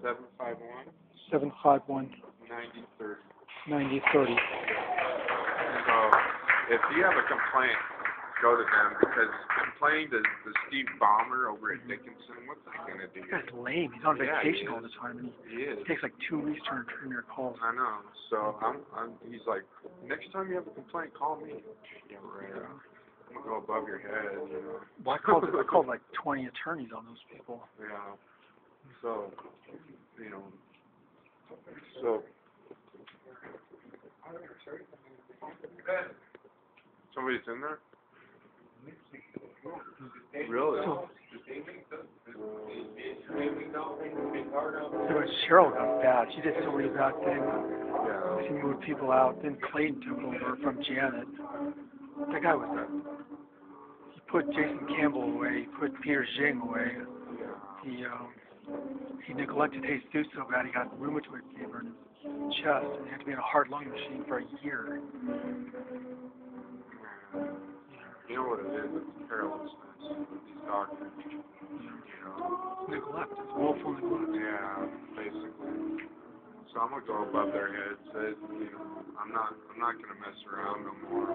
751. 751 9030. 9030. So, if you have a complaint, go to them, because complaining to the Steve Ballmer over at Dickinson, what's that going to do? That guy's lame. He's on vacation he all the time, and He is. it takes like 2 weeks to return your calls. I know. So he's like, next time you have a complaint, call me. Yeah, right. I'm gonna go above your head, you know. Well, I called like 20 attorneys on those people. Yeah. So, you know. So. Somebody's in there? Really? So when Cheryl got bad, she did so many bad things. Yeah. She moved people out. Then Clayton took over from Janet. That guy was he put Jason Campbell away. He put Peter Jing away. He neglected Jesus so bad he got rheumatoid fever in his chest, and he had to be in a heart lung machine for a year. You know what it is? It's carelessness with these doctors. You know. Neglect. It's woeful neglect. Yeah, basically. So I'm gonna go above their heads. You know, I'm not gonna mess around no more.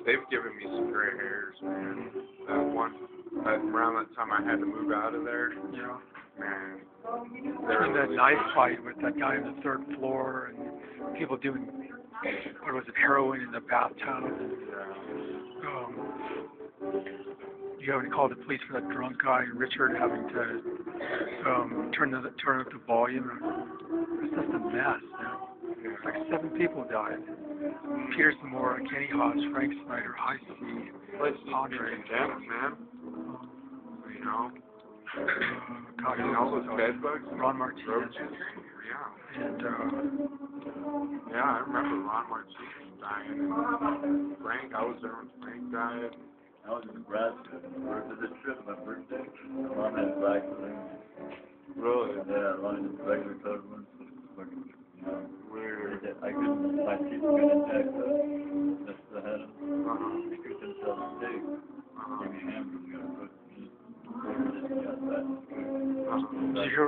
They've given me some gray hairs, man. Around that time I had to move out of there. Yeah. Man. And that knife fight with that guy on the 3rd floor, and people doing, what was it, heroin in the bathtub. You having to call the police for that drunk guy, Richard having to turn up the volume. It's just a mess, man. Like 7 people died. Peter Zamora, Kenny Haas, Frank Snyder, High C, Andre. Man. You know. God, all those bed bugs. Ron Martinez. Yeah. And yeah, I remember Ron Martinez dying, and Frank. I was there when Frank died. I was in Nebraska for this trip, my birthday. My mom had a black balloon. Really? Yeah, along with the regular colored ones. Weird. I couldn't, my teeth couldn't attack that's the head of them. I couldn't tell the steak. Give me a hamburger, you gotta cook meat. Did you hear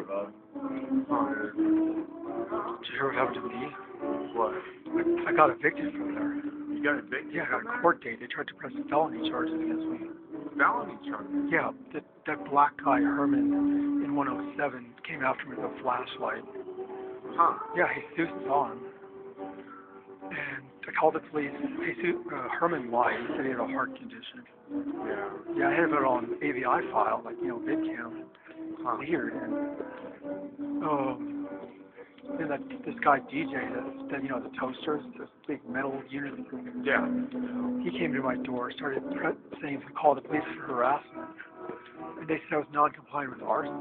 what happened to me? What? I got evicted from there. You got evicted? Yeah, I got a court date. They tried to press felony charges against me. Felony charges? Yeah, that black guy, Herman, in 107, came after me with a flashlight. Huh. Yeah, Jesus saw him. And I called the police. Herman lied. He said he had a heart condition. Yeah. Yeah, I had it on AVI file, like, VidCam. Weird. And then this guy DJ, that the toasters, this big metal unit. Yeah. He came to my door, started saying to call the police for harassment, and they said I was non-compliant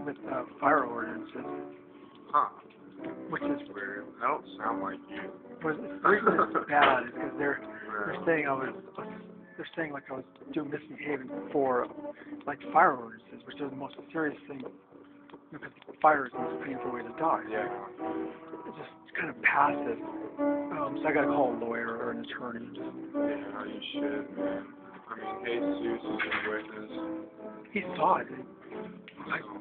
with fire ordinances. Huh. Which is weird. That don't sound like you. But the reason it's bad is because they're saying I was misbehaving for like fire ordinances, which is the most serious thing. Because fire is the most painful way to die. Yeah. It's just kind of passive. So I got to call a lawyer or an attorney. Yeah, you should, man. I mean, Jesus is a witness. He saw it.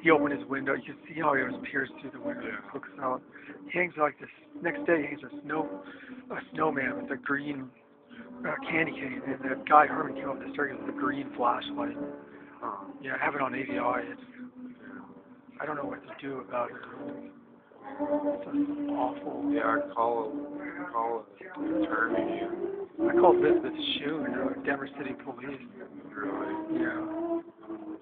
He opened his window. You could see how he was pierced through the window. Yeah. He looks out. He hangs like this. Next day, he hangs a snowman with a green candy cane. And the guy Herman came up the stairs with a green flashlight. Yeah, I have it on AVI. I don't know what to do about it. It's just awful. Yeah, I call an attorney. I called Elizabeth Shune, Denver City Police. Really? Yeah.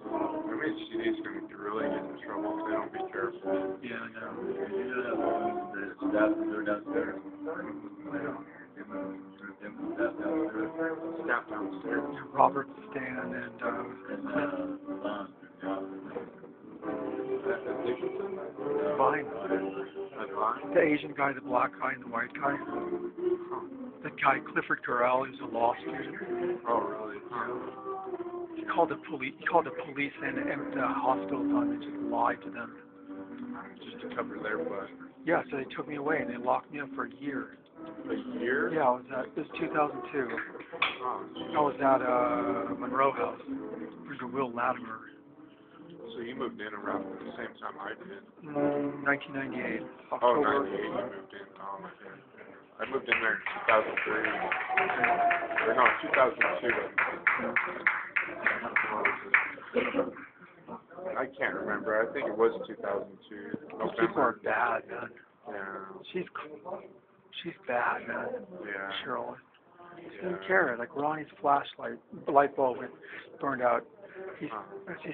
I mean, she's going to really get in trouble if they don't be careful. Yeah, I know. You do have balloons that staff are downstairs. Staff downstairs. Robert Stan and Clint. Dickinson? Vine. Vine? The Asian guy, the black guy, and the white guy. That guy, Clifford Corral, who's a law student. Oh, really? He called the police and the hospitals on and just lied to them. Just to cover their butt. Yeah, so they took me away and they locked me up for a year. A year? Yeah, it was 2002. Oh, I was at Monroe House under Will Latimer. So you moved in around the same time I did. 1998. Oh, October. 98 you moved in. Oh, okay. I moved in there in 2003. Or no, 2002. I can't remember. I think it was 2002. Those people are bad, man. Yeah. She's bad, man. Yeah. Cheryl. She didn't care. Like Ronnie's light bulb had burned out. She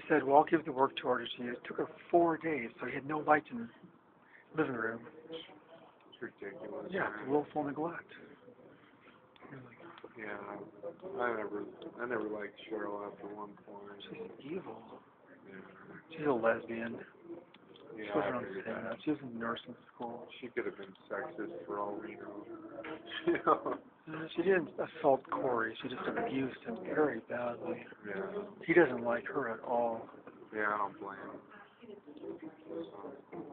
said, well, I'll give the work order to you. It took her 4 days, so he had no lights in the living room. It's ridiculous. Yeah, it's willful neglect. Yeah. I never liked Cheryl after one point. She's evil. Yeah. She's a lesbian. Yeah, She wasn't understand that. She was in nursing school. She could have been sexist for all we know. You know? She didn't assault Corey. She just abused him very badly. Yeah. He doesn't like her at all. Yeah, I don't blame him. So,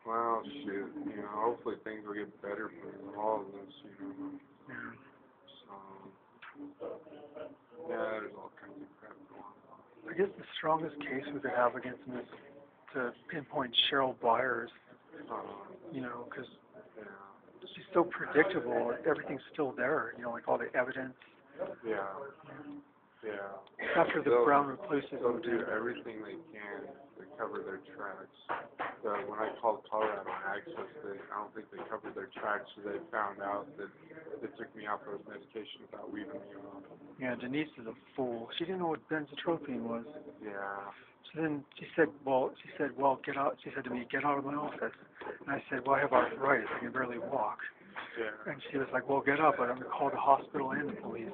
well, shit. You know, hopefully things will get better for all of us, you know. Yeah. So, yeah, there's all kinds of crap going on. I guess the strongest case we could have against him is to pinpoint Cheryl Byers, you know, because she's so predictable. Everything's still there, you know, like all the evidence. Yeah. Yeah. After the Brown replaces They'll him, do everything they can to cover their tracks. When I called Colorado Access, I don't think they covered their tracks, so they found out that they took me off of medication without weaving me off. Yeah, Denise is a fool. She didn't know what benzotropine was. Yeah. So then she said, well, get out. She said to me, get out of my office. And I said, well, I have arthritis. I can barely walk. Yeah. And she was like, well, get up, but I'm going to call the hospital and the police.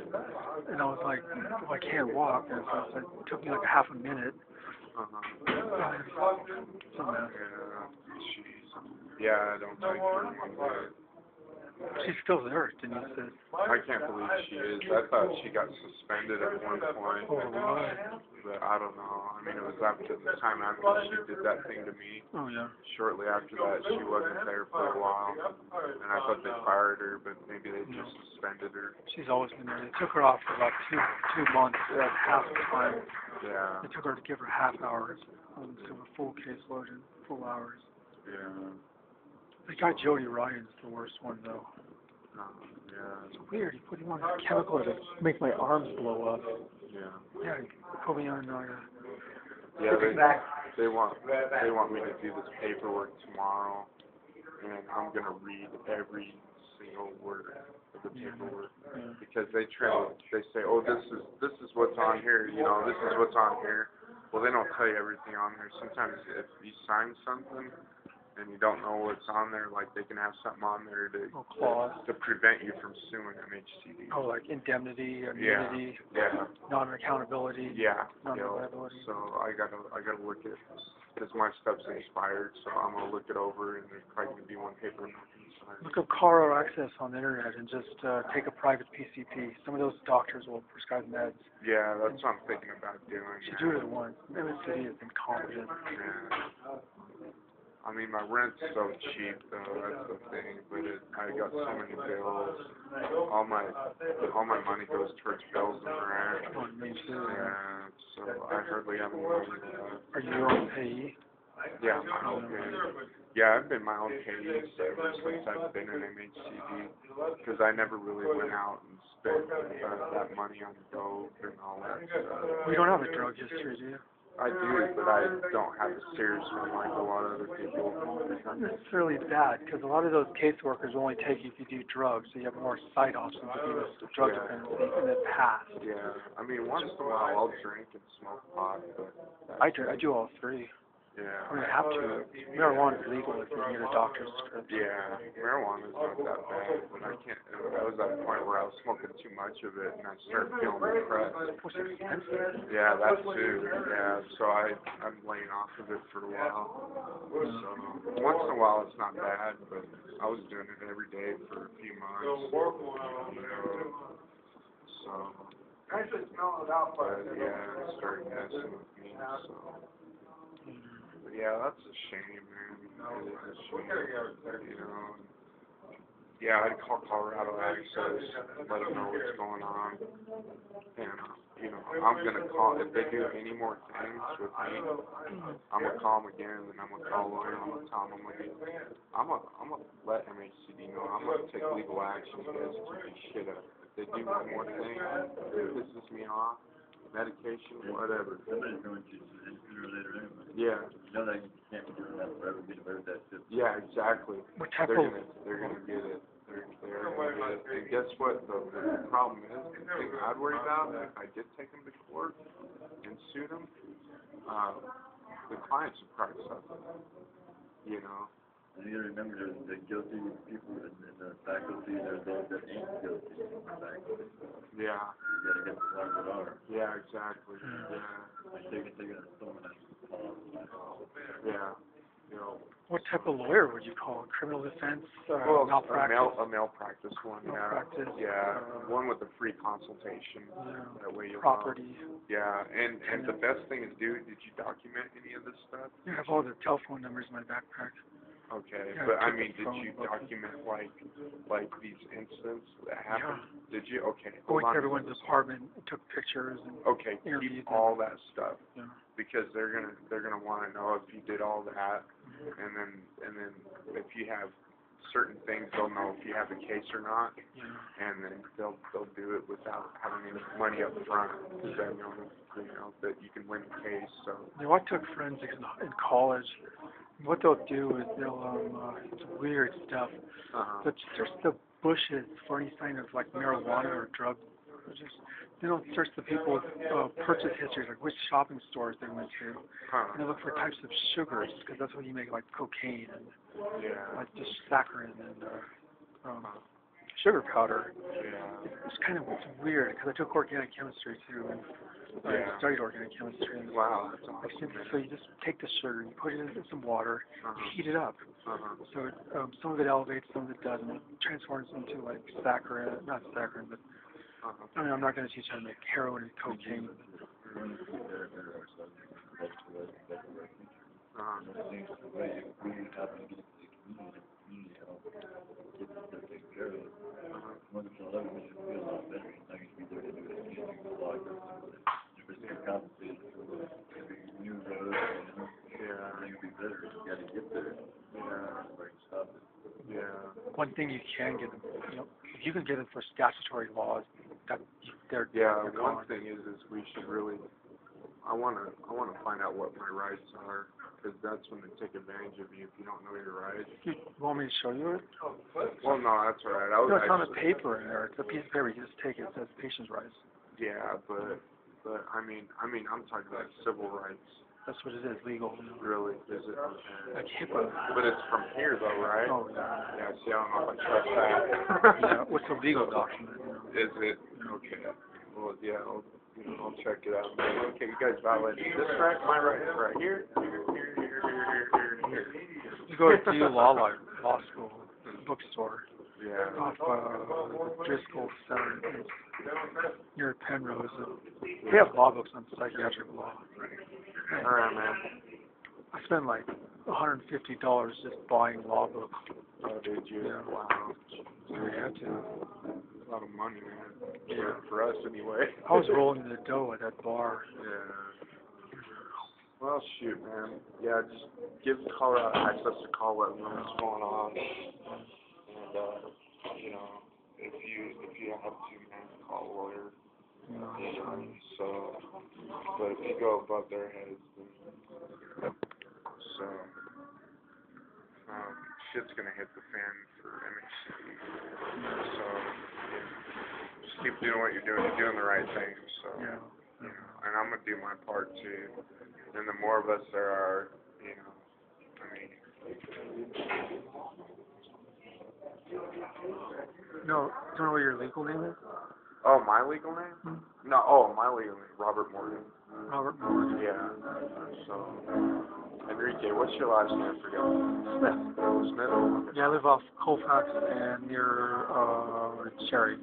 And I was like, well, I can't walk. And so it took me like a half a minute. It's a mess. Yeah, I don't think her. She's still there, Denise said. I can't believe she is. I thought she got suspended at one point. Oh, why? But I don't know. I mean, it was after the time after she did that thing to me. Oh, yeah. Shortly after that, she wasn't there for a while. And I thought they fired her, but maybe they just suspended her. She's always been there. They took her off for about two months at half the time. Yeah. They took her to give her half hours instead of a full caseload and full hours. Yeah. The guy Jody Ryan's the worst one, though. Yeah. It's weird. He put me on a chemical to make my arms blow up. Yeah. Yeah, he put me on yeah, they want me to do this paperwork tomorrow, and I'm gonna read every single word of the paperwork because they say, oh, this is what's on here, you know, this is what's on here. Well, they don't tell you everything on there. Sometimes if you sign something and you don't know what's on there, like they can have something on there to prevent you from suing MHCD. Oh, like indemnity, immunity, non-accountability, non-liability. So I gotta look at because my stuff's expired, so I'm gonna look it over, and there's probably gonna be one paper I'm not gonna sign. Look up Colorado Access on the internet and just take a private PCP. Some of those doctors will prescribe meds. Yeah, that's what I'm thinking about doing. You should do it once. MHCD is incompetent. Yeah. I mean, my rent's so cheap, though. That's the thing. But I got so many bills. All my money goes towards bills and rent. Oh, me too. Yeah. So I hardly have any money left. Are you your own payee? Yeah, I'm my own payee. Yeah, I've been my own payee ever since I've been in MHCD because I never really went out and spent that money on dope and all that stuff. You don't have a drug history, do you? I do, but I don't have a serious one like a lot of other people. It's not necessarily bad, because a lot of those caseworkers only take you if you do drugs, so you have more side options if you have drug dependency in the past. Yeah, I mean, once in a while I'll drink and smoke pot, but... I do all three. Yeah. I mean, I have to. Marijuana is legal if you get a doctor's script. Yeah, marijuana's not that bad, but I can't... I was at a point where I was smoking too much of it, and I started feeling depressed. It's expensive. Yeah, that too. Yeah, so I'm laying off of it for a while. So once in a while it's not bad, but I was doing it every day for a few months. You know, so but yeah, it started messing with me. So but yeah, that's a shame, man. It is a shame. You know, Yeah, I'd call Colorado Access, let them know what's going on, and I'm gonna call if they do any more things with me. I'm gonna call them again, and I'm gonna call a lawyer. I'm gonna tell them I'm gonna let MHCD know. I'm gonna take legal action. You guys keep this shit up. If they do one more thing, it pisses me off. Medication, whatever. Somebody's going to sooner or later anyway. Yeah. You know that you can't be doing that forever, get away with that shit. Yeah, exactly. What type They're of... gonna get it. They're gonna get it. And guess what? The problem is, the thing I'd worry about if I did take them to court and sue them, the clients would probably suffer. You know. And you gotta remember, there's the guilty people in the faculty, there's those that ain't guilty in the faculty. Yeah. You gotta get the ones that are. Yeah, exactly. Yeah. They're gonna throw in that Yeah. You know. What type of lawyer would you call? Criminal defense? A Malpractice? malpractice one, yeah. Malpractice. Yeah, one with a free consultation. Yeah. That way you'll Property. know. Yeah, and the best thing is, dude, did you document any of this stuff? Yeah, I have all the telephone numbers in my backpack. Okay, Yeah, but I I took mean, the did you phone, document like these incidents that happened? Yeah. Did you? Okay. I went to hold on. everyone's apartment, took pictures, and Okay, interviewed keep all them. that stuff Yeah. because they're gonna want to know if you did all that, and then if you have certain things, they'll know if you have a case or not, Yeah. and then they'll do it without having any money up front because they know that you can win the case. So. You know, I took forensics in college. What they'll do is they'll it's weird stuff. They'll search the bushes for any sign of like marijuana or drug. They don't search the people's purchase histories, like which shopping stores they went to. And they look for types of sugars because that's what you make like cocaine and like just saccharin and sugar powder. Yeah. It's weird because I took organic chemistry too. And I studied organic chemistry. And wow, that's awesome. So you just take the sugar, you put it into some water, you heat it up. So some of it elevates, some of it doesn't. It transforms into like saccharin, not saccharin, but I mean, I'm not going to teach you how to make heroin and cocaine. One thing you can get them, if you can get them for statutory laws, they're one thing is we should really. I wanna find out what my rights are, because that's when they take advantage of you if you don't know your rights. You want me to show you it? Well, no, that's all right. It's on a paper in there. It's a piece of paper. You just take it. It says patient's rights. Yeah, but I mean, I'm talking about civil rights. That's what it is, legal. Really? Is it? Like HIPAA. But it's from here, though, right? Oh, yeah. Yeah, see, I don't know if I trust that. Yeah, what's a legal document? Is it? Okay. Well, yeah, I'll check it out. Okay, you guys violated this right? My right is right here. Here. You go to DU Law School, bookstore. Yeah. Off Driscoll Center near Penrose. They have law books on psychiatric law. All right, man. I spent like $150 just buying law books. Oh, did you? Yeah. Wow. I had to. A lot of money, man. For us, anyway. I was rolling the dough at that bar. Yeah. Well, shoot, man. Yeah, just give Colorado Access a call, let them know what's going on. And, if you have to, man, call a lawyer. So, but if you go above their heads, then, so, shit's gonna hit the fan for MHCD. So, just keep doing what you're doing. You're doing the right thing. So, and I'm gonna do my part too. And the more of us there are, I mean. No, do you know what your legal name is? Oh, my legal name? No, my legal name, Robert Morgan. Robert Morgan. Yeah. So, Enrique, what's your last name? I forgot. Smith. Smith? Yeah, I live off Colfax and near Cherry.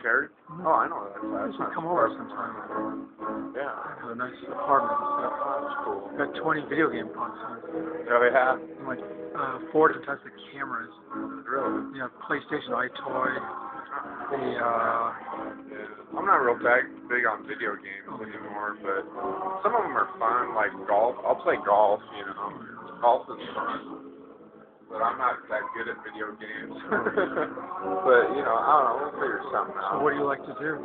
Cherry? Oh, I know that class. You should come over sometime. Yeah. I have a nice apartment and stuff. Oh, that's cool. Got 20 video game consoles. Oh, yeah? And like 4 different types of cameras. Really? You know, PlayStation iToy. The Yeah. I'm not real big on video games anymore, but some of them are fun, like golf. I'll play golf, you know. Golf is fun. But I'm not that good at video games. But, you know, I don't know, we'll figure something out. So what do you like to do?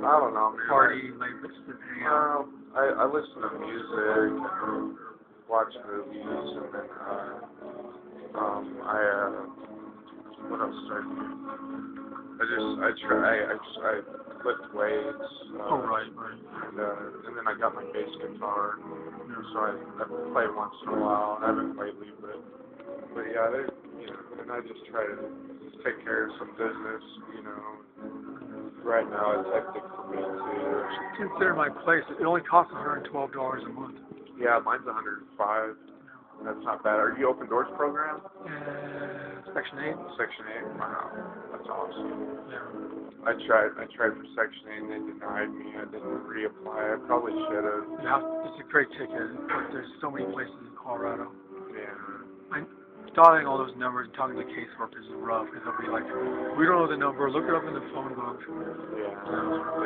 I don't know, man. Party, like, hang out? I listen to music, watch movies, and then, what else do I do? I lift weights. Oh, right. And then I got my bass guitar, so I play once in a while. I haven't lately, but yeah, you know, and I just try to take care of some business, you know. Right now it's hectic for me too. Consider my place. It only costs $112 a month. Yeah, mine's $105. That's not bad. Are you Open Doors program? Section 8. Section 8. Wow, that's awesome. Yeah. I tried for Section 8 and they denied me. I didn't reapply. I probably should have. It's a great ticket, but there's so many places in Colorado. Yeah. Dialing all those numbers and talking to the caseworkers is rough because they'll be like, we don't know the number, look it up in the phone book. Yeah.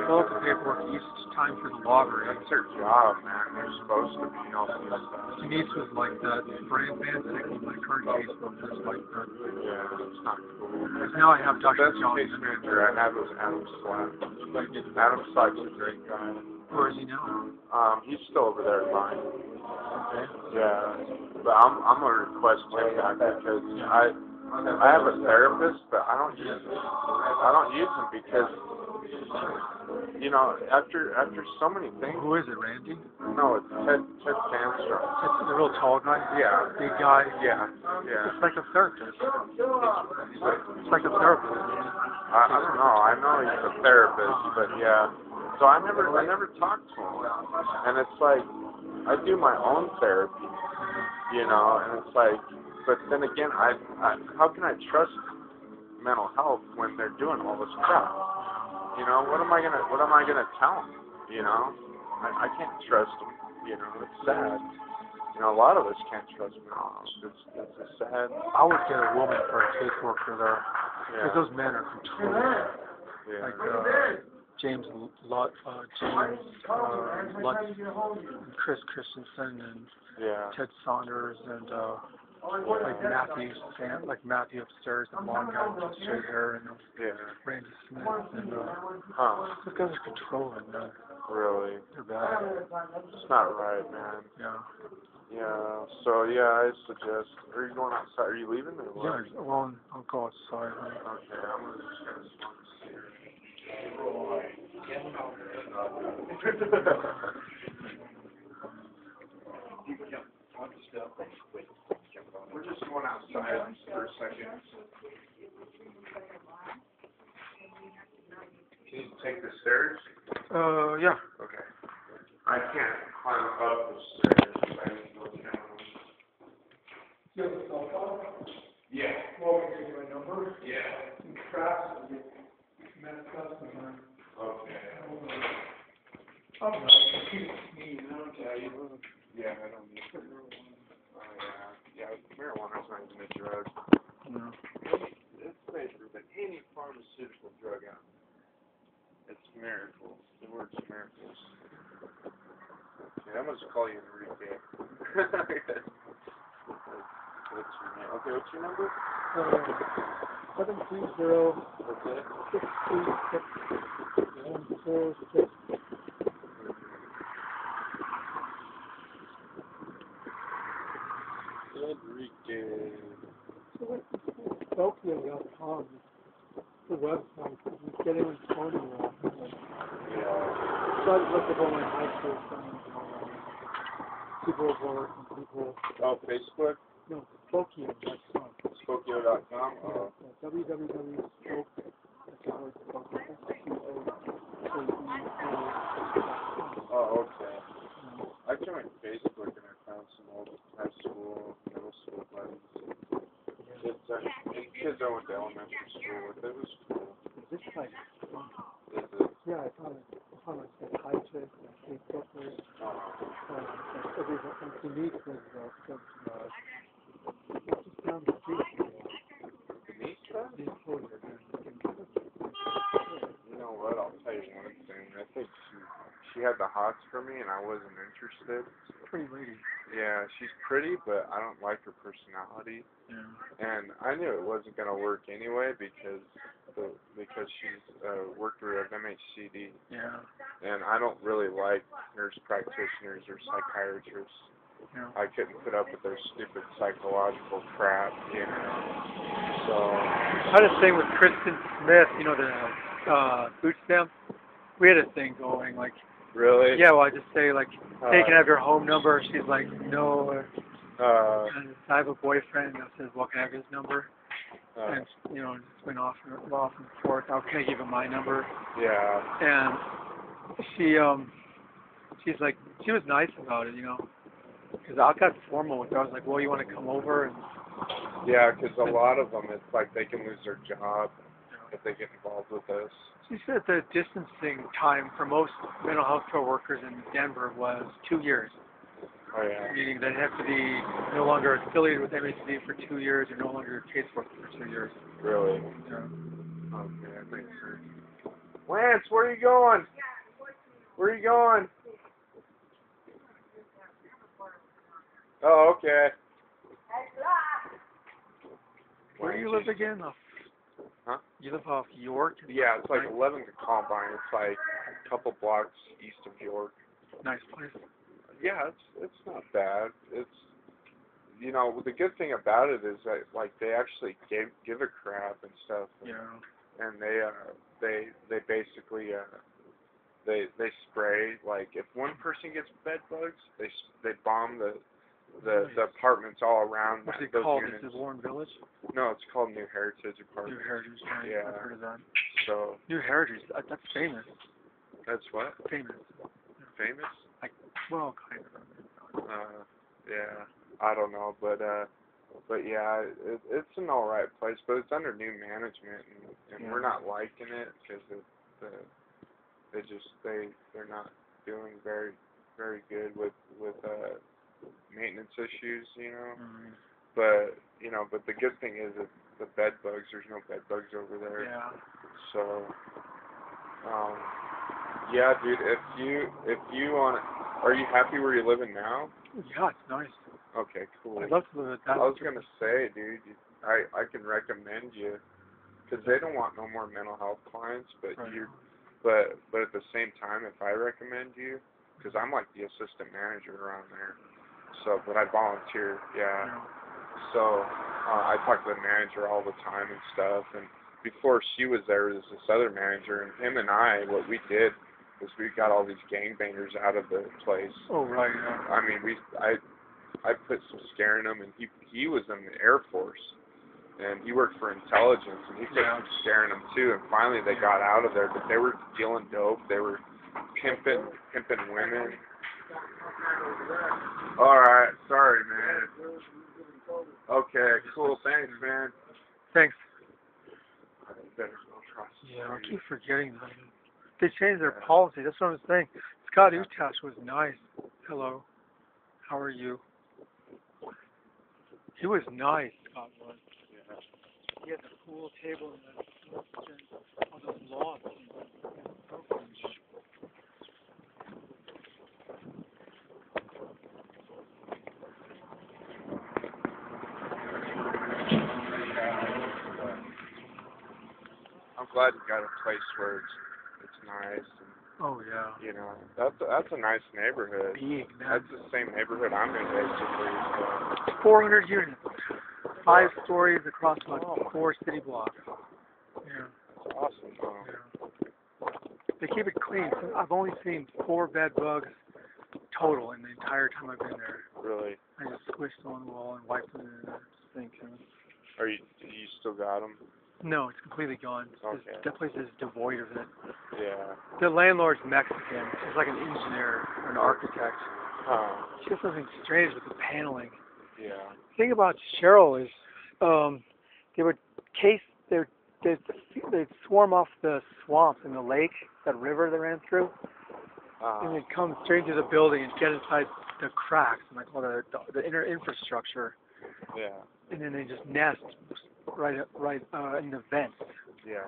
Fill out the paperwork each time for the lottery. That's their job, man. They're supposed to be helping us out. He meets with like that. Brand Van Sickle, my current caseworker, is like that. Yeah, it's not cool. Because now I have Dr. The best John. case manager I have is Adam Slack. Adam Slack's a great guy. Where is he now? He's still over there at mine. Okay. Yeah, but I'm gonna request him back because I have a therapist, but I don't use him because you know after so many things. Who is it, Randy? No, it's Ted Sandstrom. It's the real tall guy. Yeah. Big guy. Yeah. It's like a therapist. It's like a therapist. I don't know. I know he's a therapist, but yeah. So I never talked to him, and it's like I do my own therapy, you know, and it's like, but then again, I how can I trust mental health when they're doing all this crap? You know, what am I gonna tell them? You know, I can't trust them. You know, it's sad. You know, a lot of us can't trust mental health. It's a sad. I would get a woman for a caseworker there, because those men are controlling. Yeah. Like James Lutz, and Chris Christensen, and Ted Saunders, and like Matthew upstairs, the blonde guy with straight hair, and Randy Smith, and those guys are controlling, man. Really? They're bad. It's not right, man. Yeah. Yeah. So I suggest. Are you going outside? Are you leaving or what? Yeah. Well, I'll go outside. Okay. I'm just gonna smoke a cigarette. We're just going outside for a second. Can you take the stairs? Yeah. Okay. I can't climb up the stairs. I have to go down. You have a cell phone? Yeah. Well, we give you my number. Yeah. And tracks will get messed up sometimes. Okay. Oh, no. Me, I don't tell you. Yeah, I don't need it. Yeah, marijuana's not even a drug. No. It's safer than any pharmaceutical drug out there. It's miracles. The word's miracles. Okay, I'm going to call you Enrique. What's your name? Okay, what's your number? 730. Okay. 636 146. Enrique. Tokyo.com. The website. You get it with phone number. Yeah. Try to look up all my high school friends. People at work and people. Oh, Facebook? No, Tokyo.com. Spokio.com? Oh. www.spoke. Oh, okay. I joined Facebook and I found some old high school, middle school buddies. Kids I went to elementary school with. It was cool. this place. Is it? Yeah, I found like psychiatrists and caseworkers. Like everyone to meet with just down the street. Denise stuff? These clothes are You know what? I'll tell you one thing. I think she had the hots for me, and I wasn't interested. pretty lady. Yeah, she's pretty, but I don't like her personality. Yeah. And I knew it wasn't gonna work anyway because she's worked with MHCD. Yeah. And I don't really like nurse practitioners or psychiatrists. Yeah. I couldn't put up with their stupid psychological crap, you know. So I had a thing with Kristen Smith, you know, the boot stamp. We had a thing going, like, really, yeah, well, I just say, like, hey, can I have your home number? She's like, no. And I have a boyfriend that says, well, can I have his number? And, you know, just went off and forth. How can I give him my number? Yeah. And she's like, she was nice about it, you know. Because I got formal with her. I was like, well, you want to come over? And Yeah, because a lot of them, it's like they can lose their job if they get involved with this. she said the distancing time for most mental health care workers in Denver was 2 years. Oh, yeah. Meaning they have to be no longer affiliated with MHD for 2 years or no longer a caseworker for 2 years. Really? Yeah. Okay, that makes sense. Lance, where are you going? Where are you going? Oh, okay. Where do you live again? Huh? You live off York? Yeah, it's like 11 to Columbine. It's like a couple blocks east of York. Nice place. Yeah, it's not bad. It's, you know, the good thing about it is that like they actually give a crap and stuff. Yeah. And they basically they spray, like if one person gets bed bugs, they bomb the apartments all around. What's it those called? units. Is it Warren Village? No, it's called New Heritage Apartments. New Heritage, right? Yeah. I've heard of that. So New Heritage, that's famous. that's what? Famous. Famous? Well, kind of. Yeah. I don't know, but yeah, it's an all right place, but it's under new management, and Yeah. we're not liking it because they're not doing very good with maintenance issues, you know. Mm-hmm. But you know, but the good thing is that the bed bugs, there's no bed bugs over there. Yeah. So, yeah, dude, if you want, are you happy where you're living now? Yeah, it's nice. Okay, cool. I'd love to live at that. I was gonna say, dude, I can recommend you, because they don't want no more mental health clients, but Right. but at the same time, if I recommend you, because I'm like the assistant manager around there, so but I volunteer, yeah. So I talk to the manager all the time and stuff, and before she was there was this other manager, and him and I, what we did was we got all these gangbangers out of the place. Oh, right, yeah. I mean, I put some scare in him, and he was in the Air Force, and he worked for intelligence, and he put some scare in him too, and finally they got out of there, but they were dealing dope, they were pimping women. Alright, sorry, man. Okay, cool, thanks, man. Thanks. I better go across the Yeah, I street. keep forgetting that. They changed their policy. That's what I'm saying. Scott Utash was nice. Hello. How are you? He was nice, Scott was. Yeah. He had the pool table and all those logs. I'm glad you got a place where it's nice, and Oh, yeah. you know, that's a nice neighborhood. Big, man. That's the same neighborhood I'm in, basically. So. 400 units. 5 stories across like 4 city blocks. Yeah. That's awesome, though. Yeah. They keep it clean. So I've only seen 4 bed bugs total in the entire time I've been there. Really? I just squished them on the wall and wiped them in the sink. Are you still got them? No, it's completely gone. Okay. That place is devoid of it. Yeah. The landlord's Mexican. She's like an engineer or an architect. Huh. She has something strange with the paneling. Yeah. The thing about Cheryl is they would they'd swarm off the swamps in the lake, that river they ran through, and they'd come straight into the building and get inside the cracks and like all the inner infrastructure. Yeah. And then they just nest right in the vents. Yeah.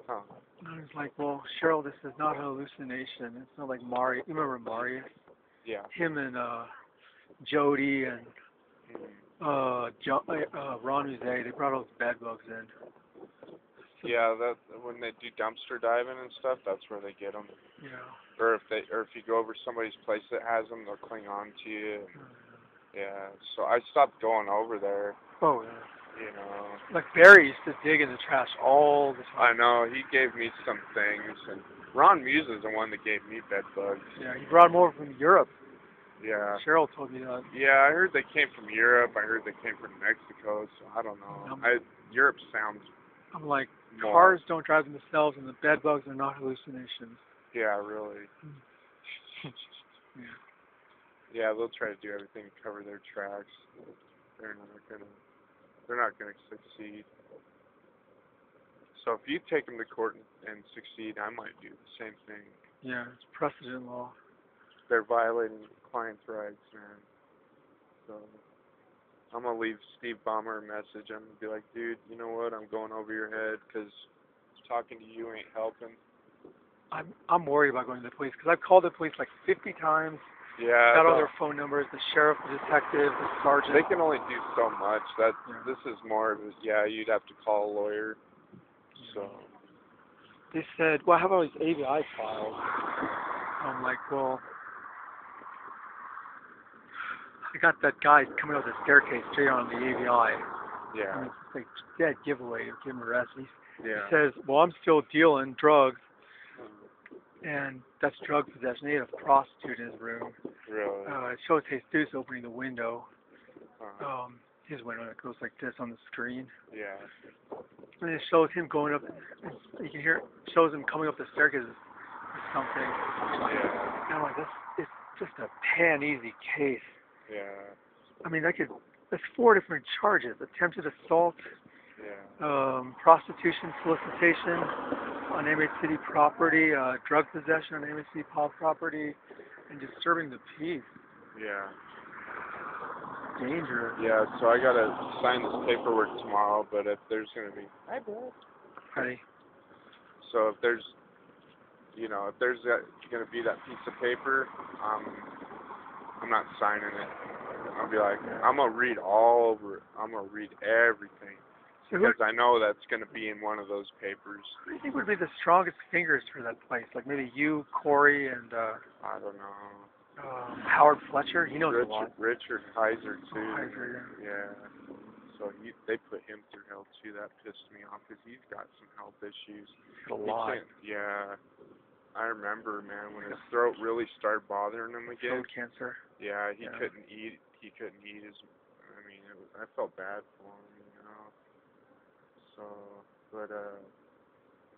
Huh. And I was like, well, Cheryl, this is not a hallucination. It's not like Marius. You remember Marius? Yeah. Him and Jody and Ron Uze, they brought all those bed bugs in. Yeah, that when they do dumpster diving and stuff, that's where they get them. Yeah. Or if you go over somebody's place that has them, they'll cling on to you. Yeah. So I stopped going over there. Oh yeah. You know. Like Barry used to dig in the trash all the I time. know, he gave me some things, and Ron Muse is the one that gave me bed bugs. Yeah, he brought them over from Europe. Yeah. Cheryl told me that. Yeah, I heard they came from Europe. I heard they came from Mexico, so I don't know. Europe sounds I'm like, more. cars don't drive themselves, and the bed bugs are not hallucinations. Yeah, really. Yeah. Yeah, they'll try to do everything to cover their tracks. They're not gonna succeed. So if you take them to court and succeed, I might do the same thing. Yeah, it's precedent law. They're violating clients' rights, man. So I'm gonna leave Steve Ballmer a message. I'm gonna be like, dude, you know what? I'm going over your head because talking to you ain't helping. I'm worried about going to the police because I've called the police like 50 times. Yeah. Got all their phone numbers, the sheriff, the detective, the sergeant. They can only do so much. This is more of a, you'd have to call a lawyer. So. They said, well, I have all these AVI files. I'm like, well, I got that guy coming up the staircase straight on the AVI. Yeah. I mean, it's like dead giveaway to give him arrest. He says, well, I'm still dealing drugs. And that's drug possession. They had a prostitute in his room. Really? It shows Jesus opening the window. Uh-huh. His window, it goes like this on the screen. Yeah. And it shows him going up. You can hear it shows him coming up the staircase or something. Yeah. And I'm like, it's just a pan-easy case. Yeah. I mean, that's 4 different charges: attempted assault, yeah. Prostitution, solicitation on MH City property, drug possession on MH City property, and disturbing the peace. Yeah. Dangerous. Yeah, so I gotta sign this paperwork tomorrow, but if there's gonna be... Hi, bud. Ready? So if there's gonna be that piece of paper, I'm not signing it. I'll be like, I'm gonna read all over it. I'm gonna read everything. Because I know that's going to be in one of those papers. Who do you think would be the strongest fingers for that place? Like maybe you, Corey, and I don't know. Howard Fletcher. He knows a lot. Richard Heiser too. Heiser, yeah. So they put him through hell too. That pissed me off because he's got some health issues. A lot. Yeah. I remember, man, when his throat really started bothering him again. Throat cancer. Yeah, he couldn't eat. He couldn't eat his. I mean, I felt bad for him, you know. So, but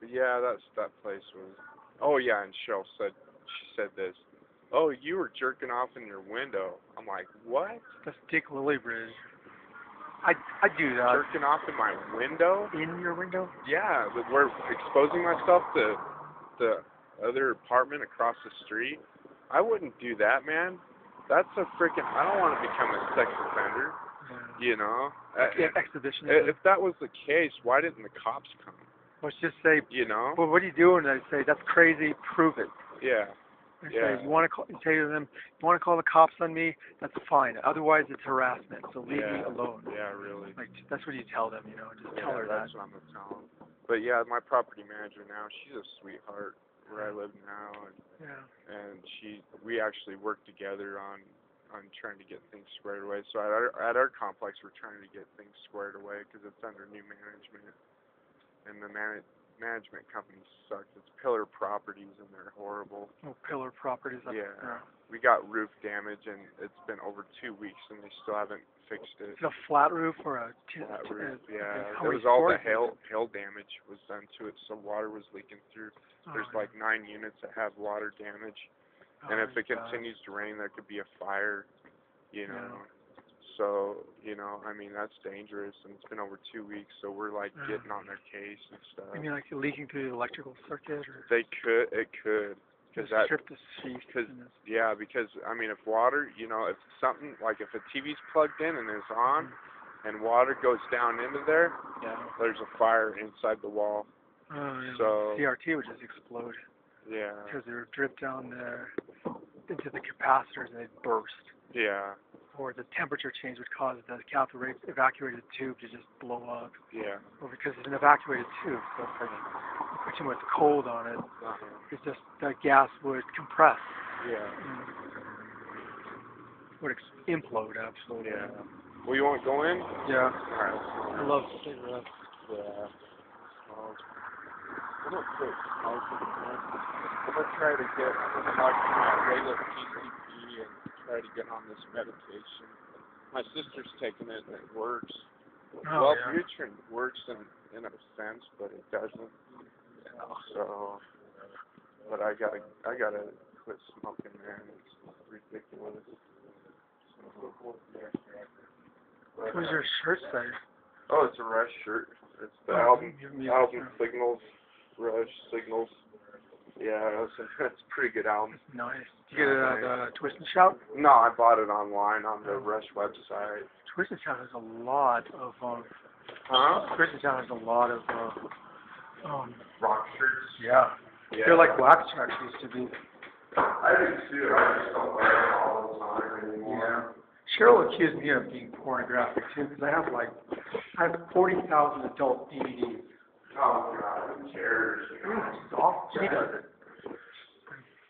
yeah, that place was. Oh yeah, and she said this. Oh, you were jerking off in your window. I'm like, what? That's Dick Lillybridge. I do that. Jerking off in my window? In your window? Yeah, but we're exposing myself to the other apartment across the street. I wouldn't do that, man. That's a freaking. I don't want to become a sex offender. You know? Exhibitionism. If that was the case, why didn't the cops come? Let's just say, you know? Well, what are you doing? I say, that's crazy, prove it. Yeah. I say, you want to say to them, you want to call the cops on me? That's fine. Otherwise, it's harassment, so leave me alone. Yeah, really. Like, that's what you tell them, you know? Just tell her that. That's what I'm going to tell them. But yeah, my property manager now, she's a sweetheart where I live now. And we actually work together on trying to get things squared away. So at our complex, we're trying to get things squared away because it's under new management, and the management company sucks. It's Pillar Properties, and they're horrible. Oh, Pillar Properties. Yeah. We got roof damage, and it's been over 2 weeks, and they still haven't fixed it. Is it a flat roof or a flat roof? Yeah. It was all the hail damage was done to it, so water was leaking through. There's like 9 units that have water damage. And if it continues to rain, there could be a fire, you know. So, you know, I mean, that's dangerous, and it's been over 2 weeks, so we're, like, getting on their case and stuff. You mean like leaking through the electrical circuit, or? It could. Because that, strip the sheath. yeah, because, I mean, if water, you know, if something, like if a TV's plugged in and is on, and water goes down into there, there's a fire inside the wall. Oh, yeah. So, CRT would just explode. Yeah. Because they would drip down there into the capacitors and they'd burst. Yeah. Or the temperature change would cause the cathode ray evacuated tube to just blow up. Yeah. Or because it's an evacuated tube, so it's like you put too much cold on it, it's just the gas would compress. Yeah. Would implode, absolutely. Yeah. Well, you want to go in? Yeah. Alright. I love cigarettes. Yeah. Well, I'm gonna try to get like my regular PCP and try to get on this medication. My sister's taking it and it works. Oh, Wellbutrin works in a sense, but it doesn't. So, but I gotta quit smoking, man. It's ridiculous. What does your shirt say? Oh, it's a Rush shirt. It's the album Signals. Rush Signals. Yeah, it's a pretty good album. Nice. Did you get it at Twist and Shout? No, I bought it online on the Rush website. Twist and Shout has a lot of Twist and Shout has a lot of rock shirts. Yeah. They're like wax tracks used to be. I do too. I just don't wear them all the time anymore. Yeah. Cheryl accused me of being pornographic too, because I have 40,000 adult DVDs. Oh God, who cares? She's awful. She does it.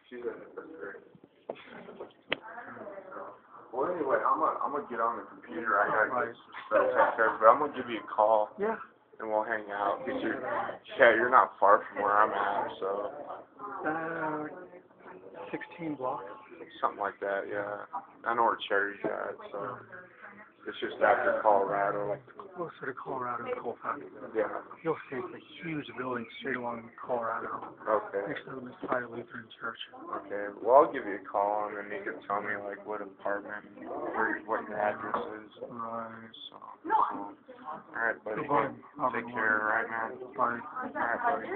She does it. That's great. Well, anyway, I'm gonna get on the computer. I gotta get some stuff taken care of, but I'm gonna give you a call. Yeah. And we'll hang out. Cause you're not far from where I'm at, so. 16 blocks. Something like that, yeah. I know where Cherry's at, so. It's just after Colorado. Closer to Colorado and Colfax. Yeah. You'll see it's a huge building straight along Colorado. Okay. Next to the Messiah Lutheran Church. Okay. Well, I'll give you a call, and then you can tell me, like, what apartment, what your address is. Right. So, all right, buddy. Goodbye. Take care, all right, man? Bye. All right, buddy.